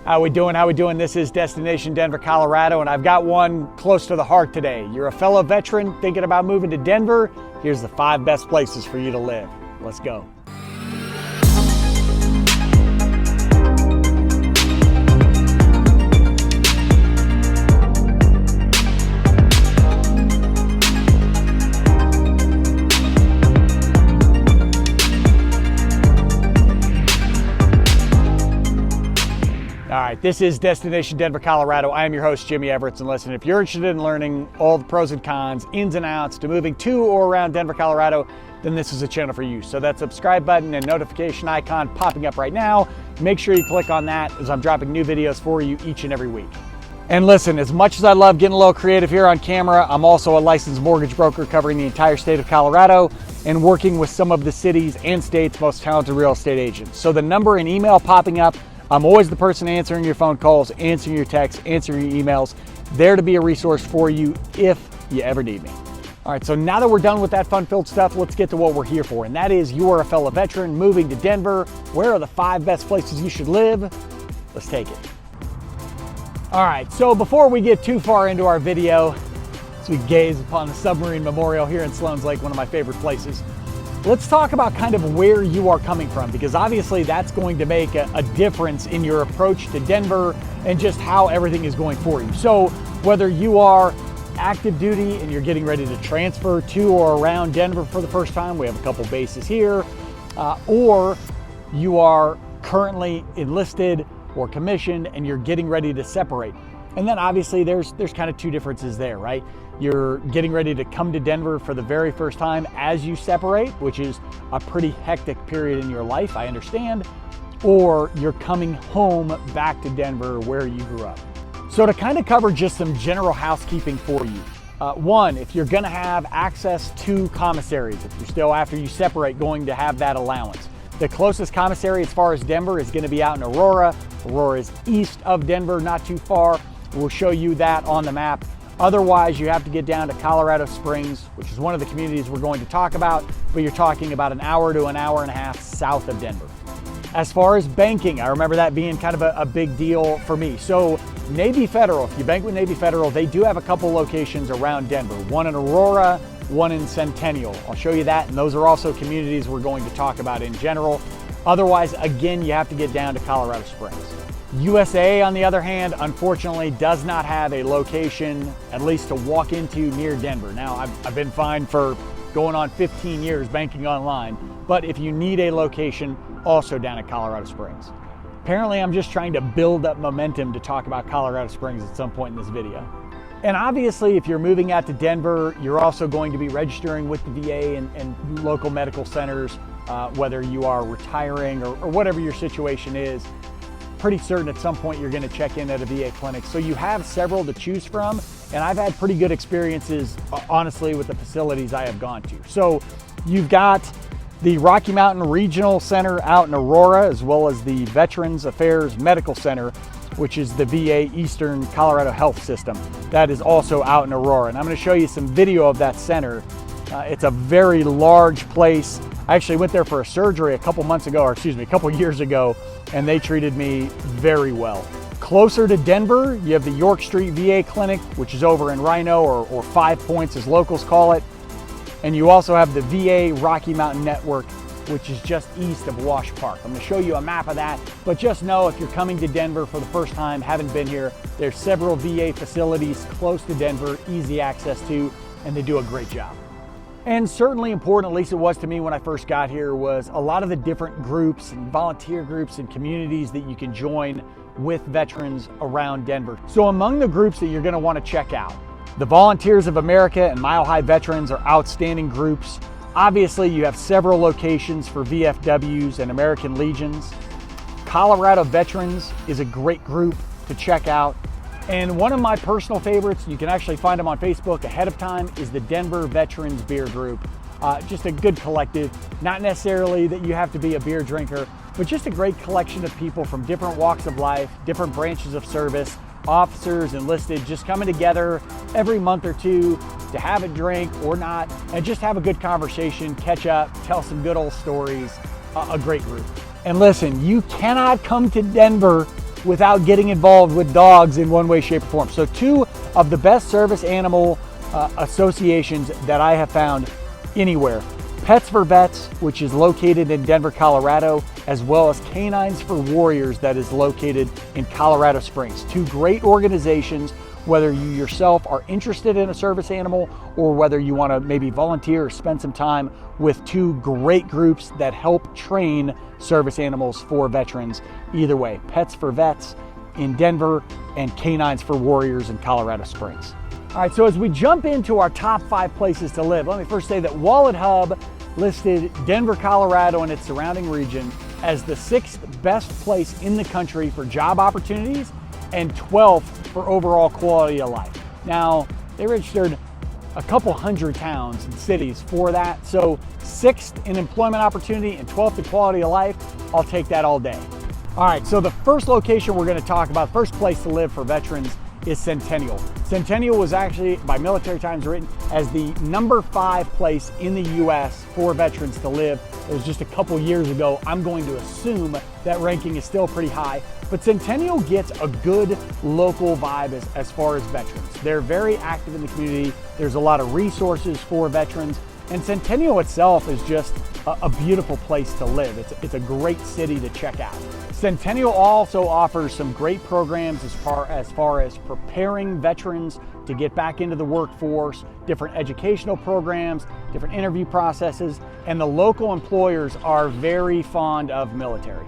How we doing? How we doing? This is Destination Denver, Colorado, and I've got one close to the heart today. You're a fellow veteran thinking about moving to Denver? Here's the 5 best places for you to live. Let's go. All right, this is Destination Denver, Colorado. I am your host, Jimmy Everett, and listen, if you're interested in learning all the pros and cons, ins and outs to moving to or around Denver, Colorado, then this is a channel for you. So that subscribe button and notification icon popping up right now, make sure you click on that as I'm dropping new videos for you each and every week. And listen, as much as I love getting a little creative here on camera, I'm also a licensed mortgage broker covering the entire state of Colorado and working with some of the cities and states' most talented real estate agents. So the number and email popping up, I'm always the person answering your phone calls, answering your texts, answering your emails, there to be a resource for you if you ever need me. All right, so now that we're done with that fun-filled stuff, let's get to what we're here for, and that is you are a fellow veteran moving to Denver. Where are the 5 best places you should live? Let's take it. All right, so before we get too far into our video, as we gaze upon the submarine memorial here in Sloan's Lake, one of my favorite places, let's talk about kind of where you are coming from, because obviously that's going to make a difference in your approach to Denver and just how everything is going for you. So whether you are active duty and you're getting ready to transfer to or around Denver for the first time, we have a couple bases here, or you are currently enlisted or commissioned and you're getting ready to separate. And then obviously there's kind of 2 differences there, right? You're getting ready to come to Denver for the very first time as you separate, which is a pretty hectic period in your life, I understand, or you're coming home back to Denver where you grew up. So to kind of cover just some general housekeeping for you. 1, if you're gonna have access to commissaries, if you're still, after you separate, going to have that allowance. The closest commissary as far as Denver is gonna be out in Aurora. Aurora is east of Denver, not too far. We'll show you that on the map. Otherwise, you have to get down to Colorado Springs, which is one of the communities we're going to talk about, but you're talking about an hour to an hour and a half south of Denver. As far as banking, I remember that being kind of a big deal for me. So Navy Federal, if you bank with Navy Federal, they do have a couple locations around Denver, one in Aurora, one in Centennial. I'll show you that, and those are also communities we're going to talk about in general. Otherwise, again, you have to get down to Colorado Springs. USA, on the other hand, unfortunately does not have a location, at least to walk into, near Denver. Now, I've been fine for going on 15 years banking online, but if you need a location, also down at Colorado Springs. Apparently, I'm just trying to build up momentum to talk about Colorado Springs at some point in this video. And obviously, if you're moving out to Denver, you're also going to be registering with the VA and local medical centers, whether you are retiring or whatever your situation is. Pretty certain at some point you're going to check in at a VA clinic. So you have several to choose from, and I've had pretty good experiences, honestly, with the facilities I have gone to. So you've got the Rocky Mountain Regional Center out in Aurora, as well as the Veterans Affairs Medical Center, which is the VA Eastern Colorado Health System. That is also out in Aurora. And I'm going to show you some video of that center. It's a very large place. I actually went there for a surgery a couple years ago, and they treated me very well. Closer to Denver, you have the York Street VA Clinic, which is over in Rhino, or 5 Points as locals call it. And you also have the VA Rocky Mountain Network, which is just east of Wash Park. I'm gonna show you a map of that, but just know if you're coming to Denver for the first time, haven't been here, there's several VA facilities close to Denver, easy access to, and they do a great job. And certainly important, at least it was to me when I first got here, was a lot of the different groups and volunteer groups and communities that you can join with veterans around Denver. So among the groups that you're going to want to check out, the Volunteers of America and Mile High Veterans are outstanding groups. Obviously, you have several locations for VFWs and American Legions. Colorado Veterans is a great group to check out. And one of my personal favorites, you can actually find them on Facebook ahead of time, is the Denver Veterans Beer Group. Just a good collective, not necessarily that you have to be a beer drinker, but just a great collection of people from different walks of life, different branches of service, officers, enlisted, just coming together every month or two to have a drink or not, and just have a good conversation, catch up, tell some good old stories. A great group. And listen, you cannot come to Denver without getting involved with dogs in one way, shape, or form. So two of the best service animal associations that I have found anywhere. Pets for Vets, which is located in Denver, Colorado, as well as Canines for Warriors, that is located in Colorado Springs. Two great organizations, whether you yourself are interested in a service animal or whether you want to maybe volunteer or spend some time with two great groups that help train service animals for veterans. Either way, Pets for Vets in Denver and Canines for Warriors in Colorado Springs. All right, so as we jump into our top 5 places to live, let me first say that Wallet Hub listed Denver, Colorado and its surrounding region as the 6th best place in the country for job opportunities and 12th for overall quality of life. Now, they registered a couple hundred towns and cities for that, so 6th in employment opportunity and 12th in quality of life, I'll take that all day. All right, so the first location we're gonna talk about, first place to live for veterans, is Centennial. Centennial was actually, by Military Times, written as the number 5 place in the US for veterans to live. It was just a couple years ago. I'm going to assume that ranking is still pretty high, but Centennial gets a good local vibe as far as veterans. They're very active in the community. There's a lot of resources for veterans, and Centennial itself is just a beautiful place to live. It's a great city to check out. Centennial also offers some great programs as far as preparing veterans to get back into the workforce, different educational programs, different interview processes, and the local employers are very fond of military.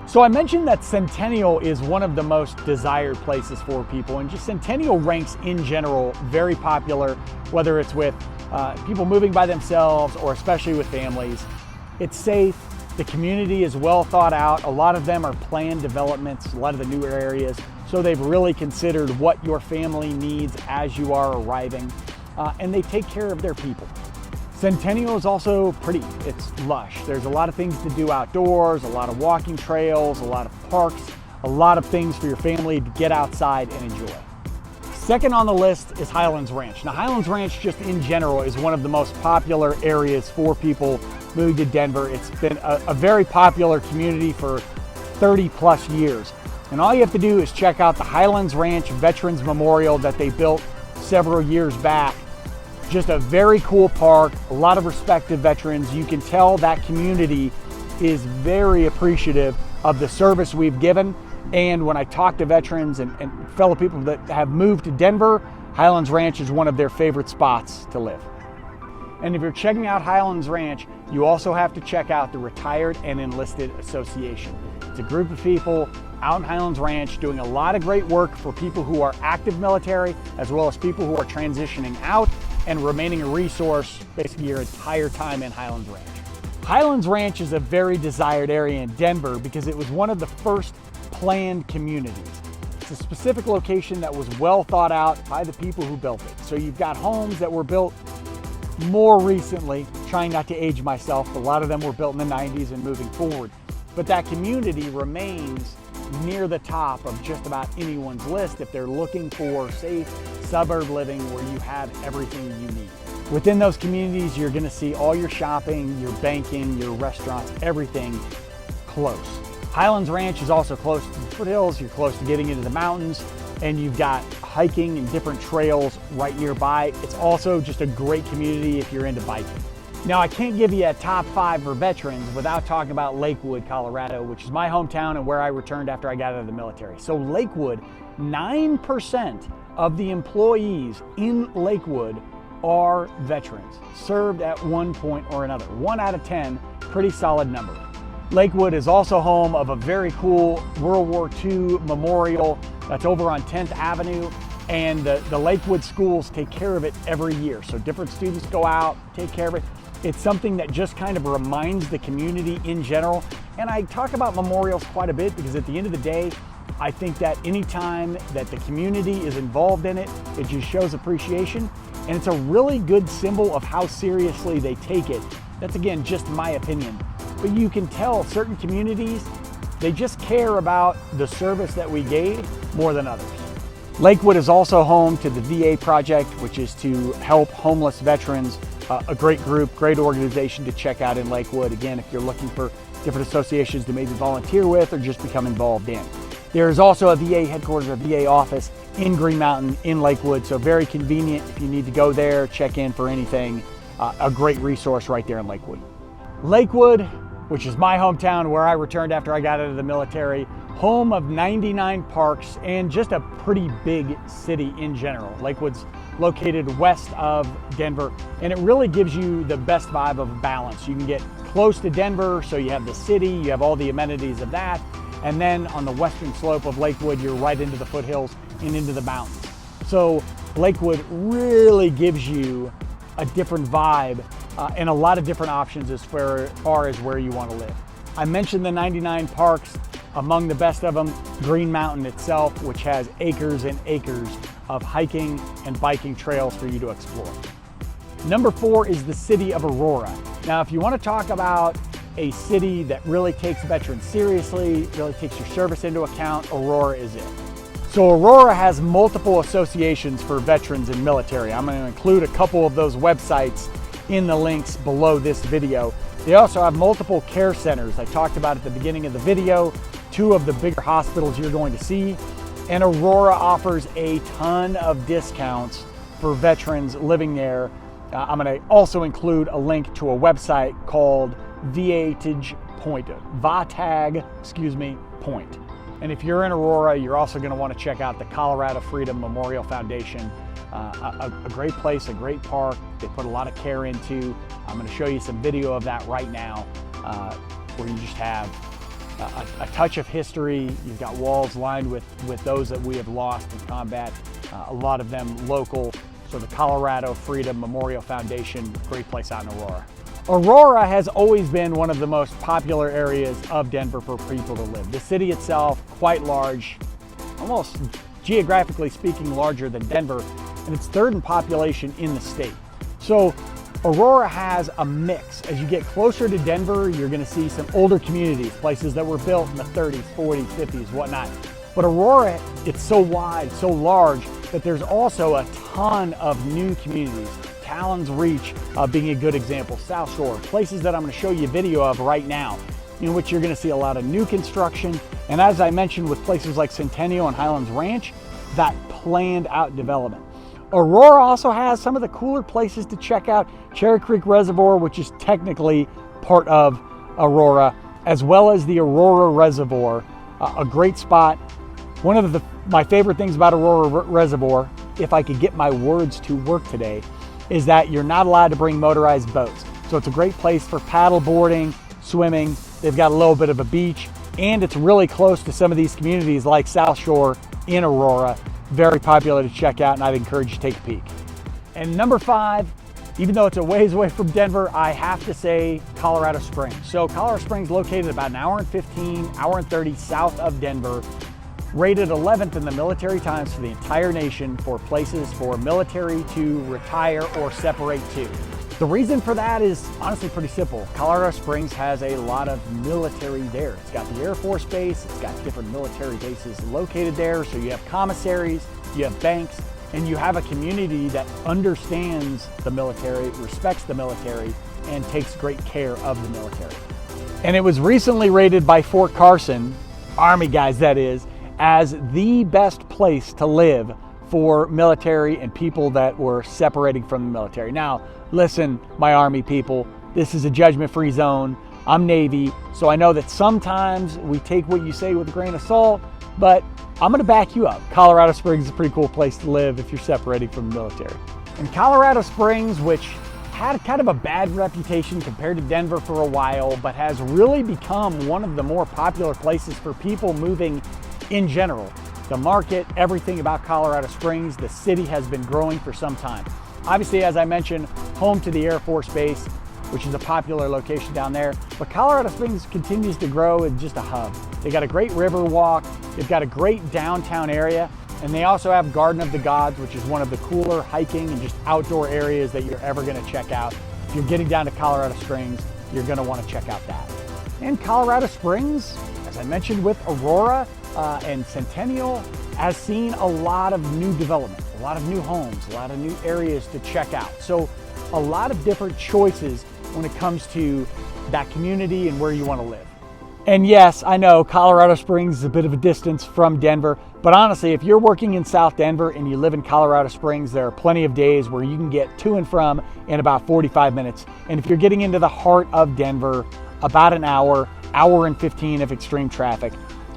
So I mentioned that Centennial is one of the most desired places for people, and just Centennial ranks in general very popular, whether it's with people moving by themselves or especially with families. It's safe. The community is well thought out. A lot of them are planned developments, a lot of the newer areas. So they've really considered what your family needs as you are arriving, and they take care of their people. Centennial is also pretty. It's lush. There's a lot of things to do outdoors, a lot of walking trails, a lot of parks, a lot of things for your family to get outside and enjoy. Second on the list is Highlands Ranch. Now, Highlands Ranch just in general is one of the most popular areas for people moving to Denver. It's been a very popular community for 30 plus years. And all you have to do is check out the Highlands Ranch Veterans Memorial that they built several years back. Just a very cool park, a lot of respect to veterans. You can tell that community is very appreciative of the service we've given. And when I talk to veterans and fellow people that have moved to Denver, Highlands Ranch is one of their favorite spots to live. And if you're checking out Highlands Ranch, you also have to check out the Retired and Enlisted Association. It's a group of people out in Highlands Ranch doing a lot of great work for people who are active military, as well as people who are transitioning out and remaining a resource basically your entire time in Highlands Ranch. Highlands Ranch is a very desired area in Denver because it was one of the first planned communities. It's a specific location that was well thought out by the people who built it. So you've got homes that were built more recently, trying not to age myself, a lot of them were built in the 90s and moving forward. But that community remains near the top of just about anyone's list if they're looking for safe suburb living where you have everything you need. Within those communities, you're gonna see all your shopping, your banking, your restaurants, everything close. Highlands Ranch is also close to the foothills, you're close to getting into the mountains, and you've got hiking and different trails right nearby. It's also just a great community if you're into biking. Now, I can't give you a top 5 for veterans without talking about Lakewood, Colorado, which is my hometown and where I returned after I got out of the military. So Lakewood, 9% of the employees in Lakewood are veterans, served at one point or another. 1 out of 10, pretty solid number. Lakewood is also home of a very cool World War II memorial that's over on 10th Avenue, and the Lakewood schools take care of it every year. So different students go out, take care of it. It's something that just kind of reminds the community in general. And I talk about memorials quite a bit because at the end of the day, I think that anytime that the community is involved in it, it just shows appreciation. And it's a really good symbol of how seriously they take it. That's, again, just my opinion. But you can tell certain communities, they just care about the service that we gave more than others. Lakewood is also home to the VA Project, which is to help homeless veterans. A great group, great organization to check out in Lakewood. Again, if you're looking for different associations to maybe volunteer with or just become involved in. There's also a VA headquarters, a VA office in Green Mountain in Lakewood, so very convenient if you need to go there, check in for anything. A great resource right there in Lakewood. Lakewood, which is my hometown where I returned after I got out of the military, home of 99 parks and just a pretty big city in general. Lakewood's located west of Denver, and it really gives you the best vibe of balance. You can get close to Denver, so you have the city, you have all the amenities of that, and then on the western slope of Lakewood, you're right into the foothills and into the mountains. So Lakewood really gives you a different vibe and a lot of different options as far as where you want to live. I mentioned the 99 parks. Among the best of them, Green Mountain itself, which has acres and acres of hiking and biking trails for you to explore. Number 4 is the city of Aurora. Now, if you want to talk about a city that really takes veterans seriously, really takes your service into account, Aurora is it. So Aurora has multiple associations for veterans and military. I'm going to include a couple of those websites in the links below this video. They also have multiple care centers. I talked about at the beginning of the video, 2 of the bigger hospitals you're going to see. And Aurora offers a ton of discounts for veterans living there. I'm going to also include a link to a website called Vatage Point. And if you're in Aurora, you're also going to want to check out the Colorado Freedom Memorial Foundation. A great place, a great park. They put a lot of care into. I'm going to show you some video of that right now, where you just have a touch of history. You've got walls lined with those that we have lost in combat, a lot of them local. So the Colorado Freedom Memorial Foundation, great place out in Aurora. Aurora has always been one of the most popular areas of Denver for people to live. The city itself, quite large, almost geographically speaking larger than Denver, and it's 3rd in population in the state. So Aurora has a mix. As you get closer to Denver, you're going to see some older communities, places that were built in the 30s, 40s, 50s, whatnot. But Aurora, it's so wide, so large, that there's also a ton of new communities. Talon's Reach being a good example, South Shore, places that I'm going to show you a video of right now, in which you're going to see a lot of new construction. And as I mentioned with places like Centennial and Highlands Ranch, that planned out development. Aurora also has some of the cooler places to check out. Cherry Creek Reservoir, which is technically part of Aurora, as well as the Aurora Reservoir, a great spot. One of my favorite things about Aurora Reservoir, if I could get my words to work today, is that you're not allowed to bring motorized boats. So it's a great place for paddle boarding, swimming. They've got a little bit of a beach, and it's really close to some of these communities like South Shore in Aurora. Very popular to check out, and I'd encourage you to take a peek. And number 5, even though it's a ways away from Denver, I have to say Colorado Springs. So Colorado Springs, located about an hour and 15, hour and 30 south of Denver, rated 11th in the Military Times for the entire nation for places for military to retire or separate to. The reason for that is honestly pretty simple. Colorado Springs has a lot of military there. It's got the Air Force Base, it's got different military bases located there, so you have commissaries, you have banks, and you have a community that understands the military, respects the military, and takes great care of the military. And it was recently rated by Fort Carson, Army guys that is, as the best place to live for military and people that were separating from the military. Now, listen, my Army people, this is a judgment-free zone. I'm Navy, so I know that sometimes we take what you say with a grain of salt, but I'm gonna back you up. Colorado Springs is a pretty cool place to live if you're separating from the military. And Colorado Springs, which had kind of a bad reputation compared to Denver for a while, but has really become one of the more popular places for people moving in general. The market, everything about Colorado Springs, the city has been growing for some time. Obviously, as I mentioned, home to the Air Force Base, which is a popular location down there, but Colorado Springs continues to grow as just a hub. They got a great river walk, they've got a great downtown area, and they also have Garden of the Gods, which is one of the cooler hiking and just outdoor areas that you're ever gonna check out. If you're getting down to Colorado Springs, you're gonna wanna check out that. And Colorado Springs, as I mentioned with Aurora and Centennial, has seen a lot of new development, a lot of new homes, a lot of new areas to check out. So a lot of different choices when it comes to that community and where you want to live. And yes, I know Colorado Springs is a bit of a distance from Denver, but honestly, if you're working in South Denver and you live in Colorado Springs, there are plenty of days where you can get to and from in about 45 minutes. And if you're getting into the heart of Denver, about an hour and 15 of extreme traffic.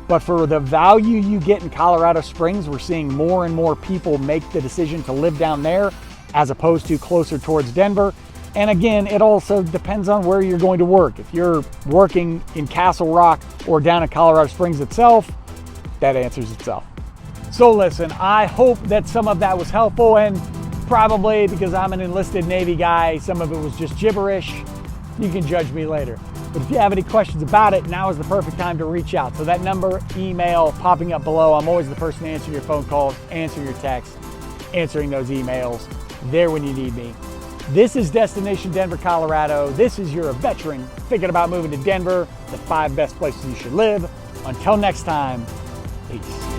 But for the value you get in Colorado Springs, we're seeing more and more people make the decision to live down there as opposed to closer towards Denver. And again, it also depends on where you're going to work. If you're working in Castle Rock or down in Colorado Springs itself, that answers itself. So listen, I hope that some of that was helpful, and probably because I'm an enlisted Navy guy, some of it was just gibberish. You can judge me later. But if you have any questions about it, now is the perfect time to reach out. So that number, email popping up below. I'm always the person answering your phone calls, answering your texts, answering those emails, there when you need me. This is Destination Denver, Colorado. This is your veteran thinking about moving to Denver, the 5 best places you should live. Until next time, peace.